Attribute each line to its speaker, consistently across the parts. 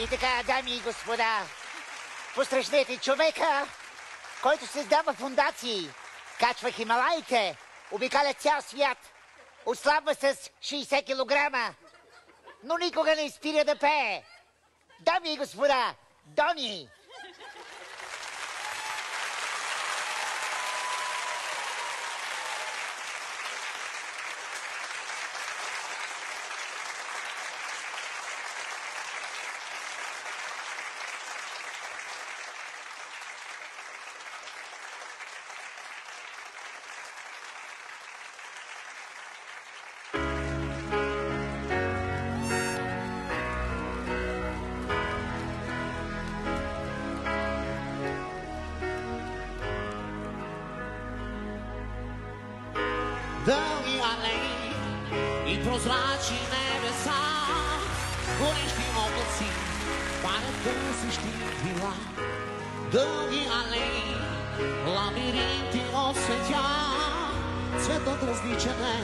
Speaker 1: И така, дами и господа, посрещнете човека, който създава фондации, качва Хималаите, обикаля цял свят, отслабва с 60 килограма, но никога не спира да пее. Дами и господа, Дони!
Speaker 2: Дълги алеи и прозрачни небеса, горещи облаци, падат търсещи крила. Дълги алеи, лабиринти от светя, цветът различен е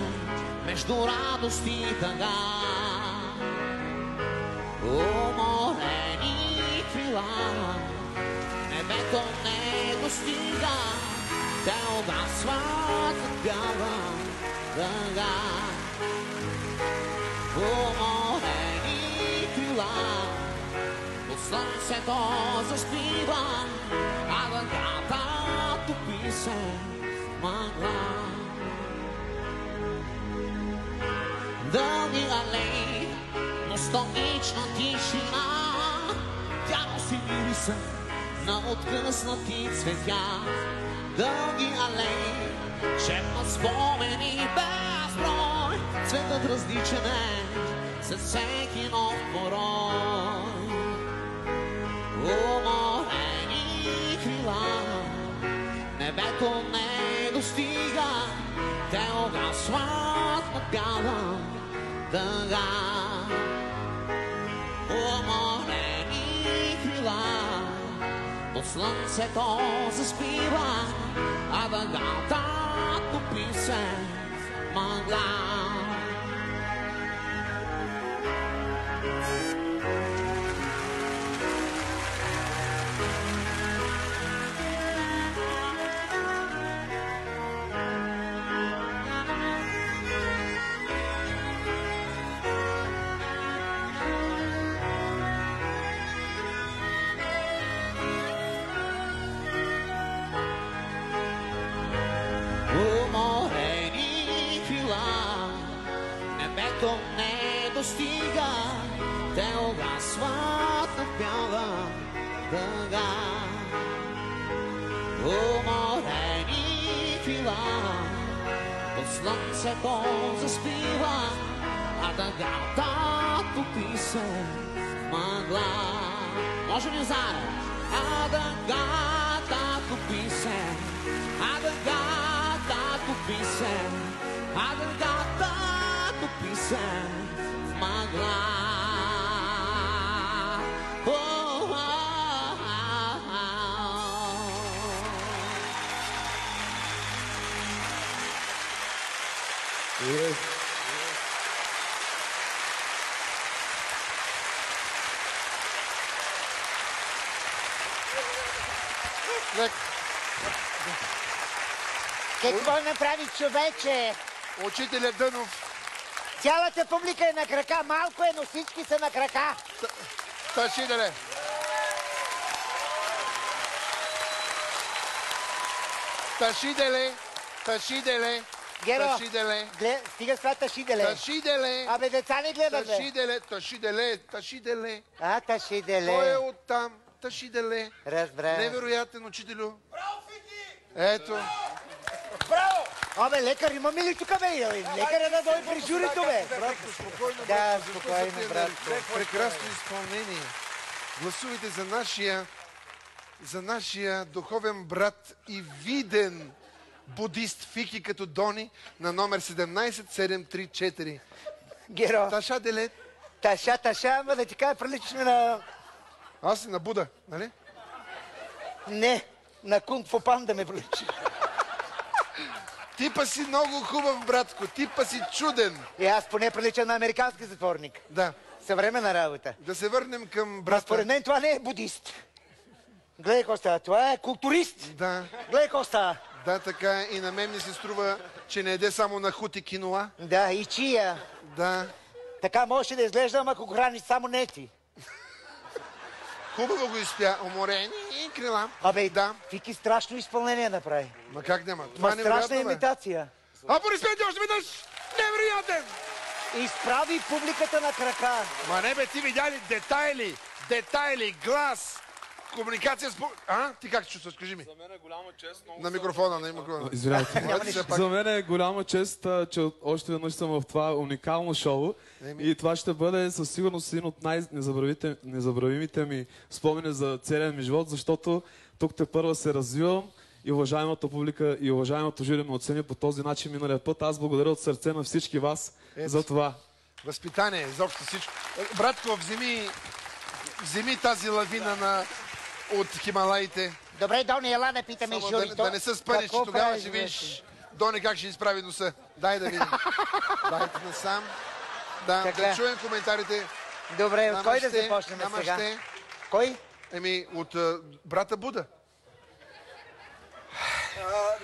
Speaker 2: между радост и тъга. Уморени крила, небето не достига, те угасват от бяла дъга. Уморени крила, от слънцето заспива, а дъгата топи се мъгла. Дълги алеи, но столична тишина, тя носи мириса на откъснати цветя. Дълги алеи, шепнат спомени безброй, цветът различен е след всеки нов порой. Уморени крила, небето не достига, те угасват на бяла дъга. Уморени крила, от слънцето заспива, а дъгата топи се мъгла. Уморени крила, небето не достига, те угасват на бяла дъга. Уморени крила, от слънцето заспива, а дъгата топи се мъгла. Може ли заедно? А дъгата топи се, а дъгата топи се, а дъгата топи се в мъгла.
Speaker 1: Какво направи човече?
Speaker 3: Учителя Дънов.
Speaker 1: Цялата публика е на крака. Малко е, но всички са на крака.
Speaker 3: Ташиделе. Ташиделе. Ташиделе.
Speaker 1: Геро,
Speaker 3: Ташиделе.
Speaker 1: стига с това ташиделе.
Speaker 3: Ташиделе.
Speaker 1: Абе, деца не гледат, бе.
Speaker 3: Ташиделе. Ташиделе. Ташиделе.
Speaker 1: А, ташиделе.
Speaker 3: Той е оттам. Ташиделе.
Speaker 1: Разбрах.
Speaker 3: Невероятен, учителю. Браво, Фики! Ето.
Speaker 1: Браво! Абе, лекар, имаме ли тук, бе? Лекаря да дойде при журито, бе.
Speaker 3: Братко, спокойно,
Speaker 1: Да,
Speaker 3: братко.
Speaker 1: спокойно, братко.
Speaker 3: Прекрасно изпълнение. Гласувайте за нашия духовен брат и виден будист Фики като Дони на номер 17734.
Speaker 1: Геро.
Speaker 3: Таша деле.
Speaker 1: Таша, ама да ти кажа, приличаш ми на...
Speaker 3: Аз си на Буда, нали?
Speaker 1: Не, на Кунг-фу панда ме приличаш.
Speaker 3: Типа си много хубав, братко. Типа си чуден.
Speaker 1: И аз поне приличам на американски затворник.
Speaker 3: Да.
Speaker 1: Съвременна работа.
Speaker 3: Да се върнем към
Speaker 1: А
Speaker 3: брата.
Speaker 1: според мен това не е будист. Гледай какво става. Това е културист.
Speaker 3: Да,
Speaker 1: Гледай какво става.
Speaker 3: да, така е. И на мен ми се струва, че не еде само на хут и киноа.
Speaker 1: Да, и чия.
Speaker 3: Да.
Speaker 1: Така можеше да изглеждам, ако храниш само нети.
Speaker 3: Хубаво го изпя. Уморени и крила.
Speaker 1: Абе,
Speaker 3: Да.
Speaker 1: Фики страшно изпълнение направи.
Speaker 3: Ма как няма?
Speaker 1: Ма
Speaker 3: Това е
Speaker 1: страшна
Speaker 3: невероятно, бе.
Speaker 1: имитация.
Speaker 3: А пориспете още веднъж! Невероятен!
Speaker 1: Изправи публиката на крака.
Speaker 3: Ма не бе, ти видя ли детайли, глас, комуникация с... А? Ти как се чувстваш? Кажи ми.
Speaker 4: За мен е голяма чест.
Speaker 3: На микрофона.
Speaker 4: Извинявайте.
Speaker 3: Моля ти се пак.
Speaker 4: За мен е голяма чест, че още веднъж съм в това уникално шоу. И това ще бъде със сигурност един от най-незабравимите ми спомени за целия ми живот, защото тук тепърва се развивам и уважаемата публика и уважаемото жури ме оцени по този начин миналия път. Аз благодаря от сърце на всички вас за това.
Speaker 3: Възпитание, изобщо всичко. Братко, вземи тази лавина от Хималаите.
Speaker 1: Добре, Дони, ела да питаме
Speaker 3: Само
Speaker 1: журито.
Speaker 3: да не се спънеш, че
Speaker 1: Какво
Speaker 3: тогава
Speaker 1: правиш,
Speaker 3: ще
Speaker 1: бе?
Speaker 3: видиш Дони как ще изправи носа. Дай да видим. Дайте насам. Да,
Speaker 1: Така.
Speaker 3: да чуем коментарите.
Speaker 1: Добре, от кой да
Speaker 3: Намъще,
Speaker 1: започнем сега?
Speaker 3: намъще.
Speaker 1: Кой?
Speaker 3: Еми, от брата Буда.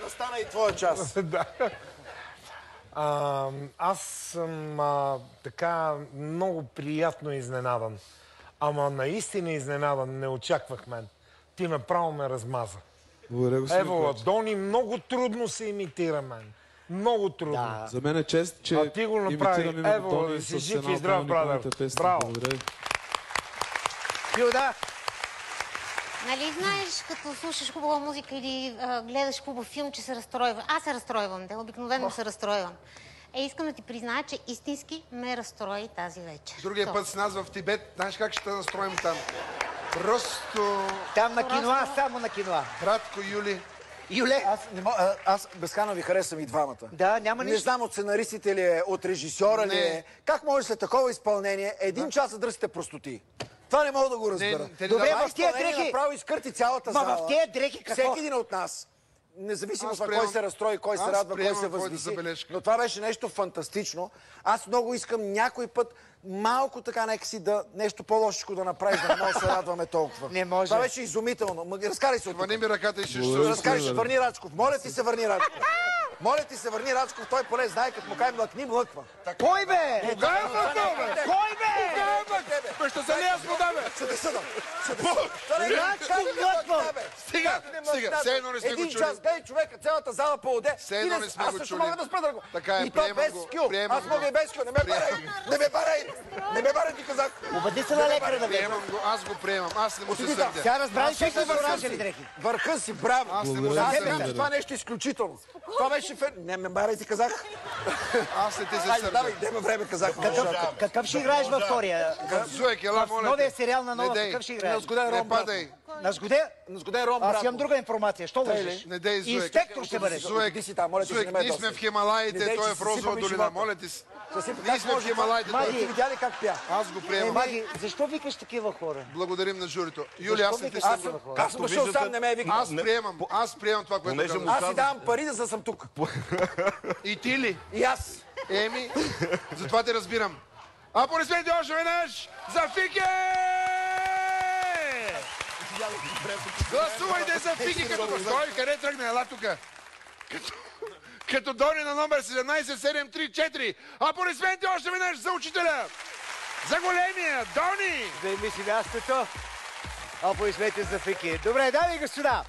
Speaker 5: Настана и твоя час.
Speaker 6: Аз съм така много приятно изненадан. Ама наистина изненадан. Не очаквах мен. Ти направо ме размаза.
Speaker 4: Благодаря, господин
Speaker 6: Евола,
Speaker 4: Ковачев.
Speaker 6: Дони много трудно се имитира мен. Много трудно.
Speaker 1: Да.
Speaker 4: За мен е чест, че
Speaker 6: А ти го направи.
Speaker 4: имитирам именно
Speaker 6: Ево,
Speaker 4: Дони
Speaker 6: да си
Speaker 4: с
Speaker 6: жив
Speaker 4: една
Speaker 6: и
Speaker 4: от
Speaker 6: здрав,
Speaker 4: най-уникалните
Speaker 6: брадър.
Speaker 4: песни.
Speaker 6: Браво.
Speaker 4: Благодаря.
Speaker 1: Филда?
Speaker 7: Нали знаеш, като слушаш хубава музика или гледаш хубав филм, че се разстройва. Аз се разстройвам, обикновено се разстройвам. Искам да ти призная, че истински ме разстрои тази вечер.
Speaker 3: Другия път с нас в Тибет, знаеш как ще те настроим там? Просто,
Speaker 1: Там на киноа, само на киноа.
Speaker 3: братко Юли,
Speaker 1: Юле?
Speaker 5: Аз безкрайно ви харесвам и двамата.
Speaker 1: Да, няма
Speaker 5: Не
Speaker 1: нищо.
Speaker 5: знам от сценаристите ли е, от режисьора ли
Speaker 3: Не.
Speaker 5: е. Как може след такова изпълнение един час да дръсите простоти? Това не мога да го разбера.
Speaker 3: те не
Speaker 1: Добре,
Speaker 3: дават-
Speaker 5: Това
Speaker 1: в тия
Speaker 5: изпълнение
Speaker 1: дрехи...
Speaker 5: направо изкърти цялата
Speaker 1: Ма
Speaker 5: зала.
Speaker 1: в тия дрехи какво?
Speaker 5: Всеки един от нас. Независимо
Speaker 3: Аз
Speaker 5: от това
Speaker 3: приемам-
Speaker 5: кой се разстрои, кой се
Speaker 3: аз
Speaker 5: радва, кой
Speaker 3: приемам
Speaker 5: се
Speaker 3: твоята
Speaker 5: възвиси.
Speaker 3: забележка.
Speaker 5: Но това беше нещо фантастично. Аз много искам някой път малко така нека си да нещо по-лошичко да направиш, да не може да се радваме толкова.
Speaker 1: Не може.
Speaker 5: Това беше изумително. Разкарай се от тук.
Speaker 3: хвани ми ръката и ще
Speaker 4: Благодаря.
Speaker 5: Разкарай се, върни Рачков. Моля ти се, върни Рачков. Моля ти се, върни Рачков. Той поне знае, като му кай млъкни, млъква.
Speaker 1: Кой бе?
Speaker 3: Кога е млъкнал, бе?
Speaker 1: Кой бе?
Speaker 3: Бе, ще се лия с вода, бе!
Speaker 5: Ще те съдам.
Speaker 1: Как млъквам?
Speaker 3: Стига, все едно не сме го
Speaker 5: Един
Speaker 3: чули.
Speaker 5: час гай човека, цялата зала по-оде.
Speaker 3: Все едно не сме
Speaker 5: аз
Speaker 3: го
Speaker 5: също
Speaker 3: чули.
Speaker 5: мога да спра да го.
Speaker 3: Така е,
Speaker 5: и то
Speaker 3: приемам
Speaker 5: без
Speaker 3: го,
Speaker 5: скил.
Speaker 3: приемам
Speaker 5: Аз мога
Speaker 3: го.
Speaker 5: и без скил. Не ме барай. Не ме барай. Не ме барай, ти казах.
Speaker 1: Обади се на лекаря да влезе.
Speaker 3: Приемам го, аз го приемам, аз не му се
Speaker 5: Отиди там.
Speaker 3: сърдя.
Speaker 1: Сега разбрали, че са
Speaker 5: върха
Speaker 1: оранжеви
Speaker 5: си.
Speaker 1: дрехи.
Speaker 5: Върха си, браво.
Speaker 3: Аз не му се
Speaker 4: Благодаря.
Speaker 5: Аз
Speaker 3: сърдя.
Speaker 5: казвам, това нещо е изключително. Това беше фен... Не ме барай, ти казах.
Speaker 3: Аз не ти се
Speaker 5: Айде,
Speaker 3: сърдя.
Speaker 5: давай, нема време, казах.
Speaker 1: Какъв ще играеш във втория?
Speaker 3: Зуек, ела,
Speaker 1: В
Speaker 3: моля
Speaker 1: новия
Speaker 3: те.
Speaker 1: сериал на Нова,
Speaker 3: Не дей.
Speaker 1: какъв ще играеш?
Speaker 5: Сгоден
Speaker 3: Не
Speaker 5: Ром, брат.
Speaker 3: падай.
Speaker 1: На Сгоде?
Speaker 5: Сгоден Ром,
Speaker 1: Аз
Speaker 5: брат.
Speaker 1: имам друга информация. Що лъжеш?
Speaker 3: Не дей, Зуек.
Speaker 1: Инспектор ще бъдеш.
Speaker 3: Зуек,
Speaker 5: Отиди си там, моля ти се,
Speaker 3: Зуек,
Speaker 5: не ме
Speaker 3: ние сме
Speaker 5: досай.
Speaker 3: в Хималаите,
Speaker 5: Не дей,
Speaker 3: той
Speaker 5: че
Speaker 3: е в
Speaker 5: си
Speaker 3: Розова
Speaker 5: сипаме
Speaker 3: долина,
Speaker 5: живота.
Speaker 3: моля ти се.
Speaker 5: Съсипа,
Speaker 3: Ние
Speaker 5: как
Speaker 3: сме в
Speaker 5: може да
Speaker 3: Хималайте.
Speaker 5: Маги,
Speaker 1: Маги.
Speaker 5: ти видя ли как пя?
Speaker 3: Аз го приемам.
Speaker 1: Маги, защо викаш такива хора?
Speaker 3: Благодарим на журито. Юли, аз не ти
Speaker 1: викаш
Speaker 3: се
Speaker 1: такива хора?
Speaker 5: Аз съм дошъл сам, не ме е викал.
Speaker 3: Аз приемам това, което казвам.
Speaker 5: Аз си давам пари, да съм тук.
Speaker 3: И ти ли?
Speaker 5: И аз.
Speaker 3: Еми, затова те разбирам. Аплодисменти още веднъж за Фики! Гласувайте за Фики като... Стой, къде тръгне? Ела тука. Като Дони на номер 17734. Аплодисменти още веднъж за учителя. За големия Дони!
Speaker 1: Да ми си мястото. Аплодисменти за Фики. Добре, дами и господа,